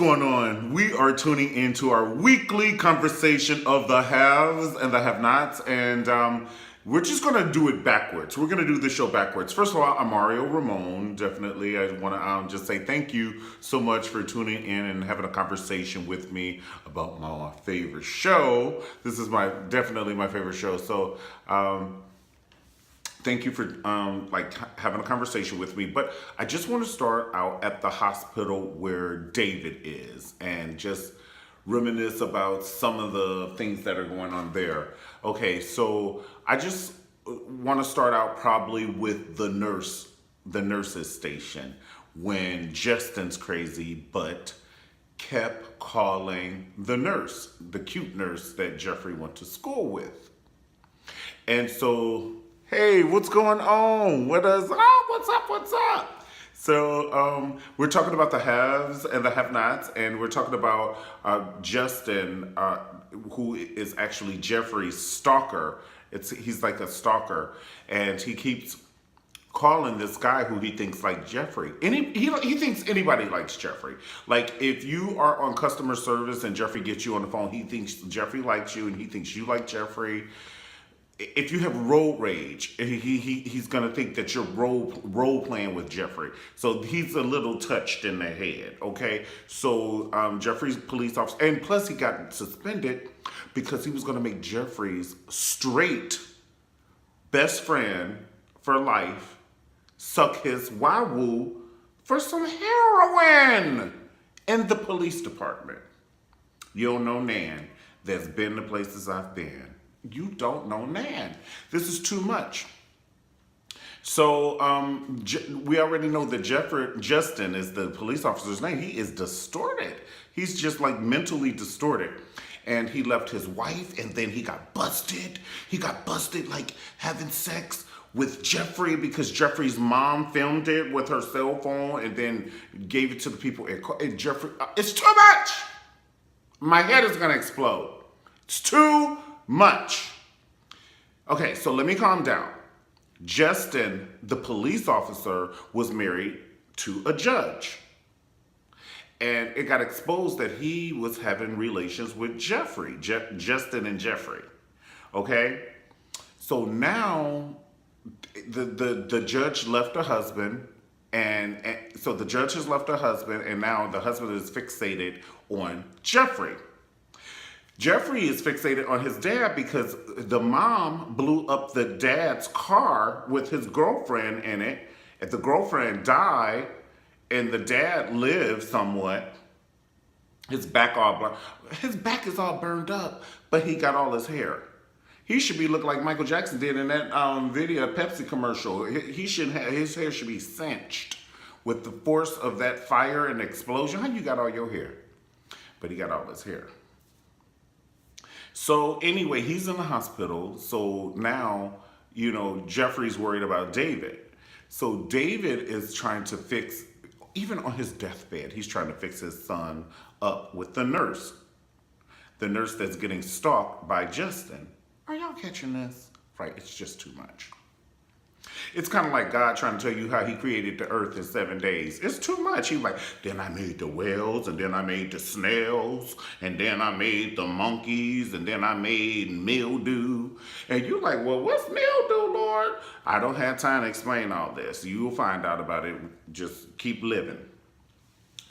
going on? We are tuning into our weekly conversation of the haves and the have-nots, and we're just going to do it backwards. We're going to do the show backwards. First of all, I'm Mario Ramon. Definitely, I want to just say thank you so much for tuning in and having a conversation with me about my favorite show. This is definitely my favorite show. So, thank you for having a conversation with me. But I just want to start out at the hospital where David is and just reminisce about some of the things that are going on there. Okay, so I just want to start out probably with the nurse's station, when Justin's crazy but kept calling the nurse, the cute nurse that Jeffrey went to school with. And so, hey, what's going on? What's up? What's up? So we're talking about the haves and the have-nots, and we're talking about Justin, who is actually Jeffrey's stalker. He's like a stalker, and he keeps calling this guy who he thinks like Jeffrey. He thinks anybody likes Jeffrey. Like, if you are on customer service and Jeffrey gets you on the phone, he thinks Jeffrey likes you, and he thinks you like Jeffrey. If you have road rage, he's gonna think that you're role playing with Jeffrey. So he's a little touched in the head. Okay, so Jeffrey's police officer, and plus he got suspended because he was gonna make Jeffrey's straight best friend for life suck his wahoo for some heroin in the police department. You don't know Nan that's been the places I've been. You don't know Nan. This is too much. So we already know that Justin is the police officer's name. He is distorted. He's just like mentally distorted. And he left his wife, and then he got busted. He got busted like having sex with Jeffrey because Jeffrey's mom filmed it with her cell phone and then gave it to the people. And Jeffrey, it's too much. My head is gonna explode. It's too much. Okay, so let me calm down. Justin, the police officer, was married to a judge. And it got exposed that he was having relations with Jeffrey, Justin and Jeffrey. Okay? So now the judge left her husband, and so the judge has left her husband, and now the husband is fixated on Jeffrey. Jeffrey is fixated on his dad because the mom blew up the dad's car with his girlfriend in it. And the girlfriend died, and the dad lived somewhat. His back is all burned up, but he got all his hair. He should be looking like Michael Jackson did in that video, Pepsi commercial. His hair should be cinched with the force of that fire and explosion. How you got all your hair? But he got all his hair. So anyway, he's in the hospital. So now, Jeffrey's worried about David. So David is trying to fix, even on his deathbed, he's trying to fix his son up with the nurse. The nurse that's getting stalked by Justin. Are y'all catching this? Right, it's just too much. It's kind of like God trying to tell you how he created the earth in 7 days. It's too much. He's like, then I made the whales, and then I made the snails, and then I made the monkeys, and then I made mildew. And you're like, well, what's mildew, Lord? I don't have time to explain all this. You'll find out about it. Just keep living.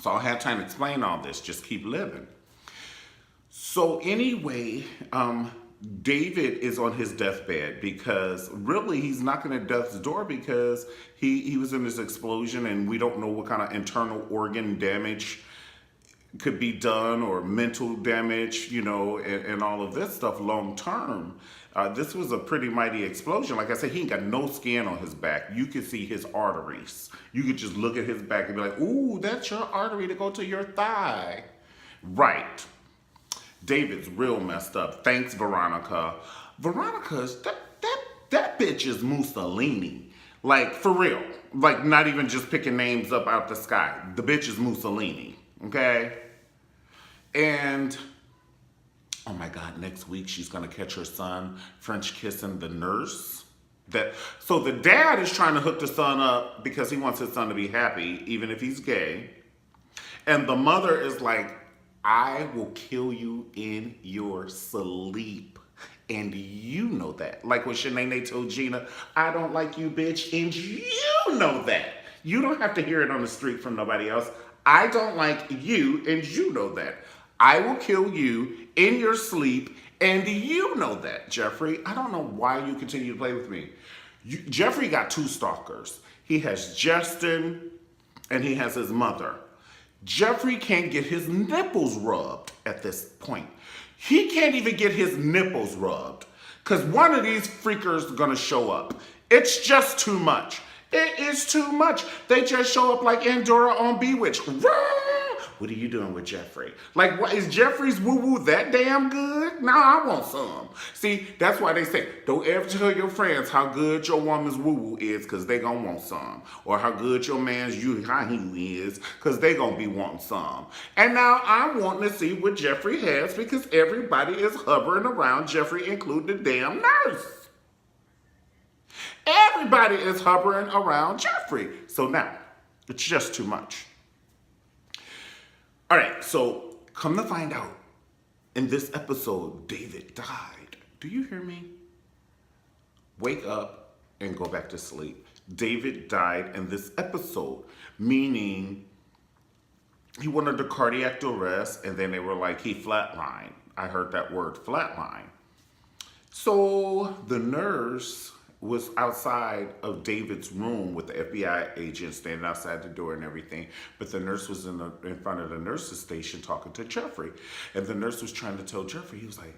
So I don't have time to explain all this. Just keep living. So anyway, David is on his deathbed because really he's knocking at death's door because he was in this explosion, and we don't know what kind of internal organ damage could be done, or mental damage, and all of this stuff long term. This was a pretty mighty explosion. Like I said, he ain't got no skin on his back. You could see his arteries. You could just look at his back and be like, ooh, that's your artery to go to your thigh. Right. David's real messed up. Thanks, Veronica. Veronica's, that bitch is Mussolini. Like, for real. Like, not even just picking names up out the sky. The bitch is Mussolini, okay? And, oh my God, next week she's gonna catch her son French kissing the nurse. So the dad is trying to hook the son up because he wants his son to be happy, even if he's gay. And the mother is like, I will kill you in your sleep. And you know that. Like when Shanae told Gina, I don't like you, bitch. And you know that. You don't have to hear it on the street from nobody else. I don't like you, and you know that. I will kill you in your sleep, and you know that, Jeffrey. I don't know why you continue to play with me. Jeffrey got two stalkers. He has Justin, and he has his mother. Jeffrey can't get his nipples rubbed at this point. He can't even get his nipples rubbed because one of these freakers is going to show up. It's just too much. It is too much. They just show up like Andorra on Bewitched. What are you doing with Jeffrey? Like, what is Jeffrey's woo-woo that damn good? No, I want some. See, that's why they say, don't ever tell your friends how good your woman's woo-woo is, because they gonna want some. Or how good your man's yuhahu is, because they gonna be wanting some. And now I'm wanting to see what Jeffrey has, because everybody is hovering around Jeffrey, including the damn nurse. Everybody is hovering around Jeffrey. So now, it's just too much. All right, so come to find out, in this episode, David died. Do you hear me? Wake up and go back to sleep. David died in this episode, meaning he wanted a cardiac arrest, and then they were like, he flatlined. I heard that word, flatline. So the nurse was outside of David's room with the FBI agent standing outside the door and everything. But the nurse was in front of the nurse's station talking to Jeffrey. And the nurse was trying to tell Jeffrey, he was like,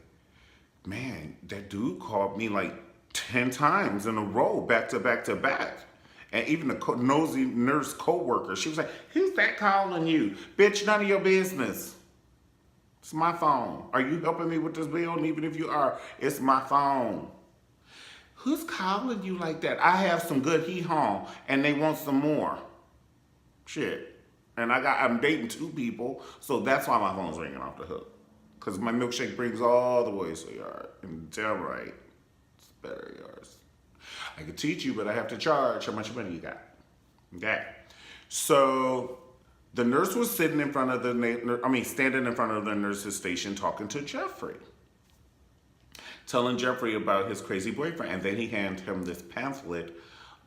man, that dude called me like 10 times in a row, back to back to back. And even the nosy nurse co-worker, she was like, who's that calling you? Bitch, none of your business. It's my phone. Are you helping me with this bill? And even if you are, it's my phone. Who's calling you like that? I have some good hee-haw, and they want some more. Shit. And I'm dating 2 people, so that's why my phone's ringing off the hook. Because my milkshake brings all the way to yard. And damn right, it's better yours. I could teach you, but I have to charge. How much money you got? Okay. So the nurse was sitting in front of standing in front of the nurse's station talking to Jeffrey. Telling Jeffrey about his crazy boyfriend, and then he handed him this pamphlet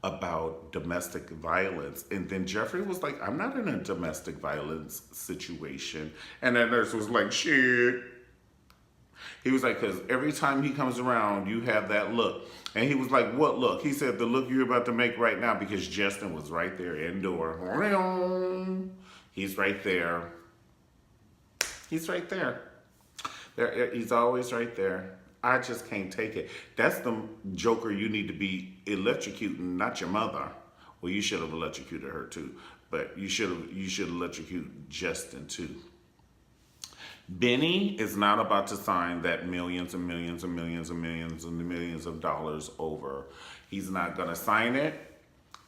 about domestic violence. And then Jeffrey was like, I'm not in a domestic violence situation. And that nurse was like, shit. He was like, because every time he comes around, you have that look. And he was like, what look? He said, the look you're about to make right now, because Justin was right there indoor. He's right there. He's right there. He's always right there. I just can't take it. That's the joker you need to be electrocuting, not your mother. Well, you should have electrocuted her too, but you should electrocute Justin too. Benny is not about to sign that millions and millions and millions and millions and millions of dollars over. He's not gonna sign it,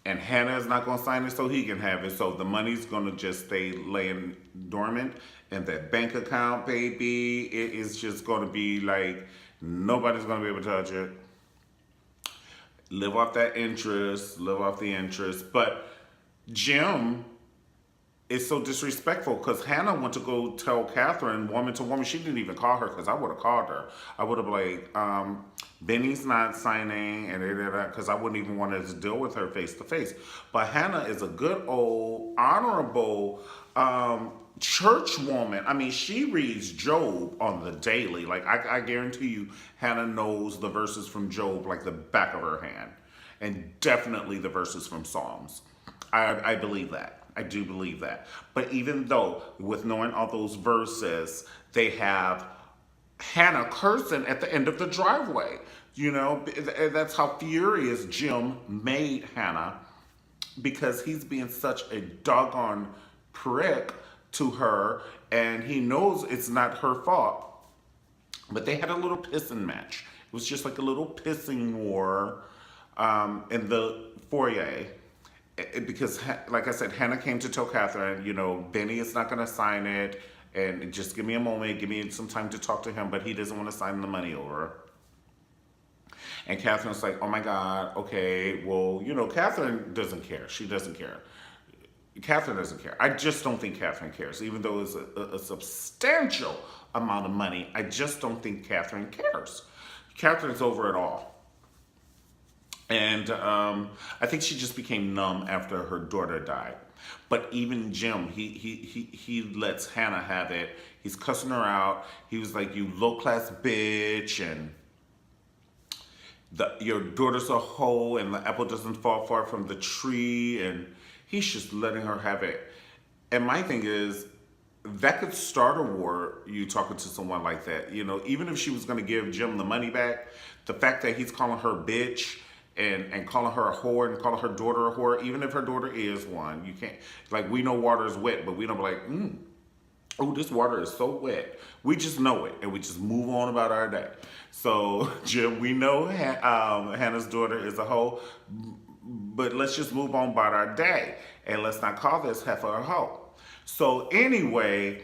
and Hannah is not gonna sign it so he can have it. So the money's gonna just stay laying dormant, and that bank account, baby, it is just gonna be like, nobody's going to be able to touch it. Live off that interest, live off the interest. But Jim is so disrespectful because Hannah went to go tell Catherine, woman to woman. She didn't even call her because I would have called her. I would have like, Benny's not signing, and because I wouldn't even want to deal with her face to face. But Hannah is a good old, honorable, church woman. I mean, she reads Job on the daily. Like, I guarantee you, Hannah knows the verses from Job like the back of her hand. And definitely the verses from Psalms. I believe that. I do believe that. But even though, with knowing all those verses, they have Hannah cursing at the end of the driveway. You know, that's how furious Jim made Hannah, because he's being such a doggone prick to her, and he knows it's not her fault. But they had a little pissing match. It was just like a little pissing war in the foyer. Because, like I said, Hannah came to tell Catherine, you know, Benny is not going to sign it, and just give me a moment, give me some time to talk to him, but he doesn't want to sign the money over. And Catherine's like, oh my God, okay, well, you know, Catherine doesn't care. She doesn't care. Catherine doesn't care. I just don't think Catherine cares, even though it's a substantial amount of money. I just don't think Catherine cares. Catherine's over it all. And I think she just became numb after her daughter died. But even Jim, he lets Hannah have it. He's cussing her out. He was like, "You low class bitch," and your daughter's a hoe, and the apple doesn't fall far from the tree. And he's just letting her have it. And my thing is, that could start a war, you talking to someone like that. You know, even if she was going to give Jim the money back, the fact that he's calling her bitch and calling her a whore and calling her daughter a whore, even if her daughter is one, you can't, like, we know water is wet, but we don't be like, oh, this water is so wet. We just know it, and we just move on about our day. So, Jim, we know Hannah's daughter is a hoe, but let's just move on about our day, and let's not call this heifer a hoe. So anyway,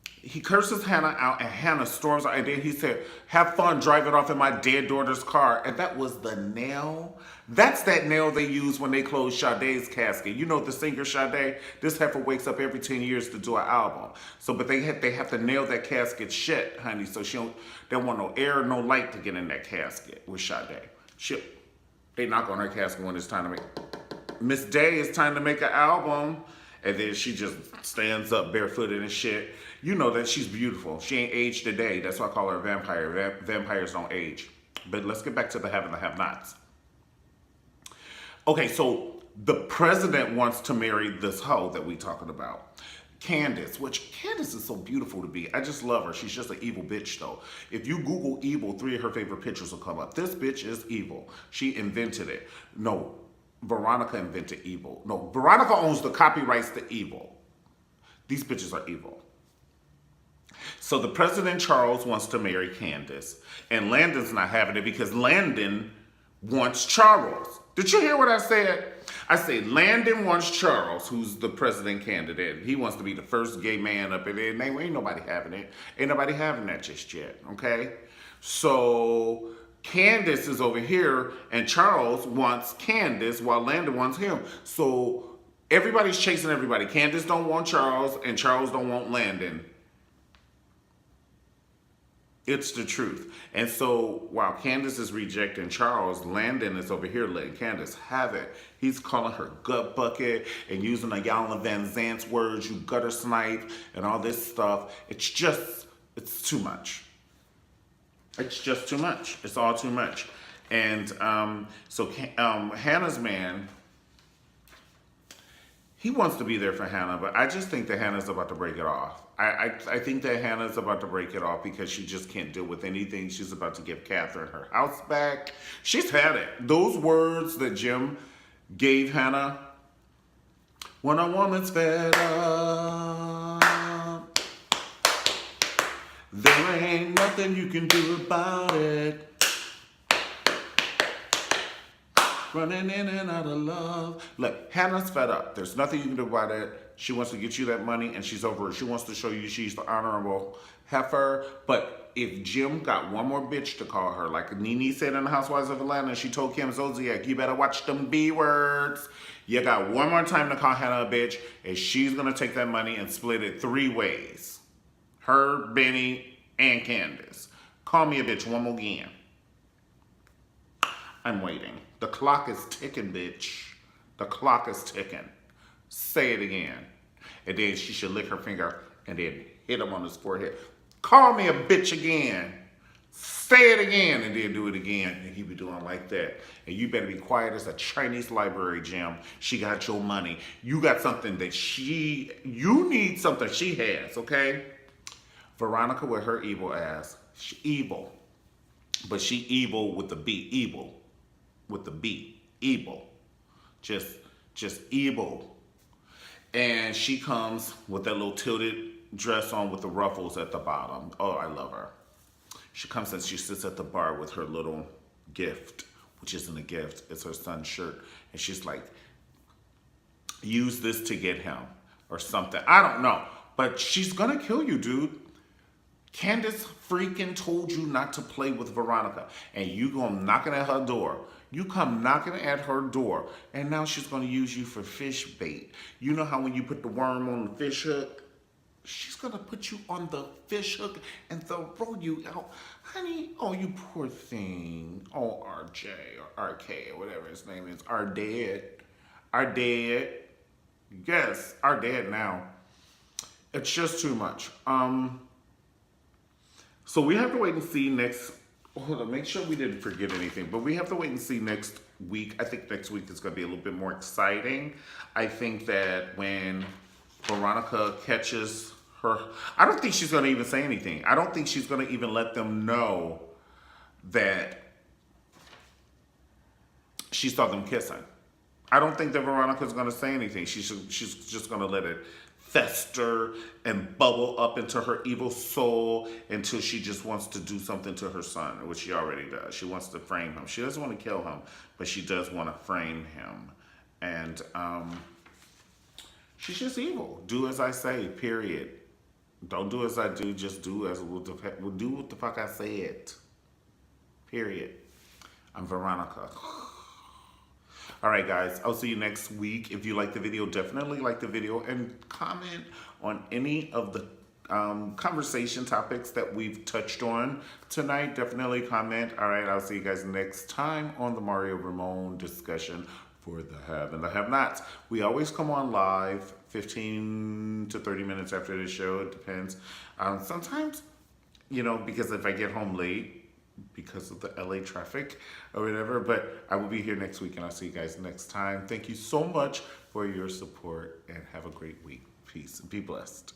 he curses Hannah out, and Hannah storms out, and then he said, "Have fun driving off in my dead daughter's car." And that was the nail. That's that nail they use when they close Sade's casket. You know the singer Sade? This heifer wakes up every 10 years to do an album. So, but they have to nail that casket shut, honey, so they don't want no air, no light to get in that casket with Sade. They knock on her casket when it's time to make, Miss Day, it's time to make an album. And then she just stands up barefooted and shit. You know that she's beautiful. She ain't aged a day. That's why I call her a vampire. Vampires don't age. But let's get back to the have and the have-nots. Okay, so the president wants to marry this hoe that we talking about. Candace, which Candace is so beautiful to be. I just love her. She's just an evil bitch, though. If you Google evil, 3 of her favorite pictures will come up. This bitch is evil. She invented it. No, Veronica invented evil. No, Veronica owns the copyrights to evil. These bitches are evil. So the President Charles wants to marry Candace, and Landon's not having it because Landon wants Charles. Did you hear what I said? I said Landon wants Charles, who's the president candidate. He wants to be the first gay man up in there. And ain't nobody having it. Ain't nobody having that just yet, okay? So Candace is over here, and Charles wants Candace while Landon wants him. So everybody's chasing everybody. Candace don't want Charles, and Charles don't want Landon. It's the truth. And so while Candace is rejecting Charles, Landon is over here letting Candace have it. He's calling her gut bucket and using a Yolanda Van Zant's words, you gutter snipe, and all this stuff. It's too much. It's just too much. It's all too much. And so Hannah's man, he wants to be there for Hannah, but I just think that Hannah's about to break it off. I think that Hannah's about to break it off because she just can't deal with anything. She's about to give Catherine her house back. She's had it. Those words that Jim gave Hannah, when a woman's fed up, there ain't nothing you can do about it. Running in and out of love. Look, Hannah's fed up. There's nothing you can do about it. She wants to get you that money, and she's over it. She wants to show you she's the honorable heifer. But if Jim got one more bitch to call her, like Nene said in the Housewives of Atlanta, she told Kim Zolciak, you better watch them B words. You got one more time to call Hannah a bitch, and she's going to take that money and split it 3 ways. Her, Benny, and Candace. Call me a bitch one more again. I'm waiting. The clock is ticking, bitch. The clock is ticking. Say it again. And then she should lick her finger and then hit him on his forehead. Call me a bitch again. Say it again, and then do it again. And he be doing like that. And you better be quiet as a Chinese library, Jim. She got your money. You got something that you need something she has, okay? Veronica with her evil ass. She evil. But she evil with the B. Evil. With the B. Evil. Just evil. And she comes with that little tilted dress on with the ruffles at the bottom. Oh, I love her. She comes and she sits at the bar with her little gift, which isn't a gift, it's her son's shirt. And she's like, use this to get him or something. I don't know. But she's gonna kill you, dude. Candace freaking told you not to play with Veronica. And you going knocking at her door. You come knocking at her door, and now she's going to use you for fish bait. You know how when you put the worm on the fish hook, she's going to put you on the fish hook and throw you out. Honey, oh, you poor thing. Oh, RJ or RK or whatever his name is. Our dad. Our dad. Yes, our dad now. It's just too much. So we have to wait and see next. Hold on, make sure we didn't forget anything. But we have to wait and see next week. I think next week is going to be a little bit more exciting. I think that when Veronica catches her, I don't think she's going to even say anything. I don't think she's going to even let them know that she saw them kissing. I don't think that Veronica's going to say anything. She's just going to let it fester and bubble up into her evil soul until she just wants to do something to her son, which she already does. She wants to frame him. She doesn't want to kill him, but she does want to frame him. And she's just evil. Do as I say, period. Don't do as I do, just do what the fuck I said. Period. I'm Veronica. All right, guys, I'll see you next week. If you like the video, definitely like the video and comment on any of the conversation topics that we've touched on tonight. Definitely comment. All right, I'll see you guys next time on the Mario Ramon discussion for the have and the have-nots. We always come on live 15 to 30 minutes after the show. It depends. Sometimes, because if I get home late, because of the LA traffic or whatever, but I will be here next week and I'll see you guys next time. Thank you so much for your support and have a great week. Peace and be blessed.